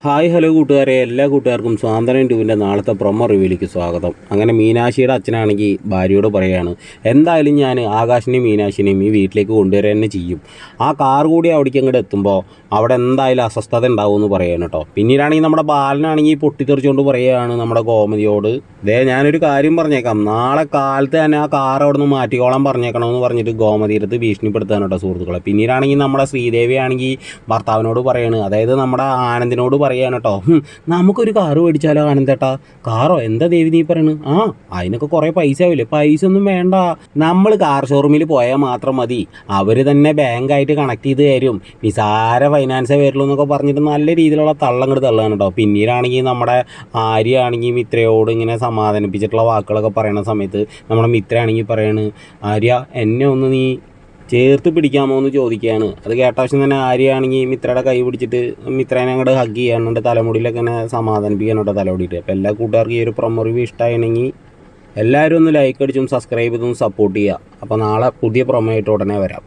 Hi hello കൂട്ടുകാരെ, എല്ലാ കൂട്ടുകാർക്കും സ്വാതന്ത്ര്യം ട്യൂബിൻ്റെ നാളത്തെ പ്രൊമോ റിവ്യൂയിലേക്ക് സ്വാഗതം. അങ്ങനെ മീനാക്ഷിയുടെ അച്ഛനാണെങ്കിൽ ഭാര്യയോട് പറയുകയാണ്, എന്തായാലും ഞാൻ ആകാശിനെയും മീനാക്ഷിനെയും ഈ വീട്ടിലേക്ക് കൊണ്ടുവരിക തന്നെ ചെയ്യും. ആ കാർ കൂടി അവിടേക്ക് അങ്ങോട്ട് എത്തുമ്പോൾ അവിടെ എന്തായാലും അസ്വസ്ഥത ഉണ്ടാവുമെന്ന് പറയുകയാണ് കേട്ടോ. പിന്നീടാണെങ്കിൽ നമ്മുടെ ബാലനാണെങ്കിൽ പൊട്ടിത്തെറിച്ചുകൊണ്ട് പറയുകയാണ് നമ്മുടെ ഗോമതിയോട്, ഞാനൊരു കാര്യം പറഞ്ഞേക്കാം, നാളെ കാലത്ത് തന്നെ ആ കാർ അവിടെ നിന്ന് മാറ്റിക്കോളാൻ പറഞ്ഞേക്കണമെന്ന് പറഞ്ഞിട്ട് ഗോമതിയുടെ ഭീഷണിപ്പെടുത്താൻ കേട്ടോ സുഹൃത്തുക്കളെ. പിന്നീടാണെങ്കിൽ നമ്മുടെ ശ്രീദേവി ആണെങ്കിൽ ഭർത്താവിനോട് പറയാണ്, അതായത് നമ്മുടെ ആനന്ദിനോട് പറയാണ് കേട്ടോ, നമുക്കൊരു കാറ് മേടിച്ചാലോ ആനന്ദേട്ടാ? കാറോ? എന്താ ദേവി നീ പറയണ്? അതിനൊക്കെ കുറേ പൈസ ആവില്ലേ? പൈസ ഒന്നും വേണ്ട, നമ്മൾ കാർ ഷോറൂമിൽ പോയാൽ മാത്രം മതി, അവർ തന്നെ ബാങ്കായിട്ട് കണക്ട് ചെയ്ത് തരും, നിസാര ഫൈനാൻസേ വരുള്ളൂ എന്നൊക്കെ പറഞ്ഞിട്ട് നല്ല രീതിയിലുള്ള തള്ളങ്ങട് തള്ളാണ് കേട്ടോ. പിന്നീടാണെങ്കിൽ നമ്മുടെ ആര്യാണെങ്കിൽ മിത്രയോട് ഇങ്ങനെ സമാധാനിപ്പിച്ചിട്ടുള്ള വാക്കുകളൊക്കെ പറയുന്ന സമയത്ത് നമ്മുടെ മിത്രയാണെങ്കിൽ പറയാണ്, ആര്യ എന്നെ ഒന്ന് നീ ചേർത്ത് പിടിക്കാമോ എന്ന് ചോദിക്കുകയാണ്. അത് കേട്ട ആവശ്യം തന്നെ ആര്യാണെങ്കിൽ മിത്രയുടെ കൈ പിടിച്ചിട്ട് മിത്രേനെ അങ്ങോട്ട് ഹഗ് ചെയ്യാനുണ്ട്, തലമുടിയിലൊക്കെ ഇങ്ങനെ സമാധാനിപ്പിക്കാനുണ്ട് തലമുടിയിട്ട്. അപ്പോൾ എല്ലാ കൂട്ടുകാർക്കും ഈ ഒരു പ്രൊമോ റിവ്യൂ ഇഷ്ടമായിരുന്നെങ്കിൽ എല്ലാവരും ഒന്ന് ലൈക്ക് അടിച്ചും സബ്സ്ക്രൈബ് ചെയ്തും സപ്പോർട്ട് ചെയ്യുക. അപ്പോൾ നാളെ പുതിയ പ്രൊമോ ആയിട്ട് ഉടനെ വരാം.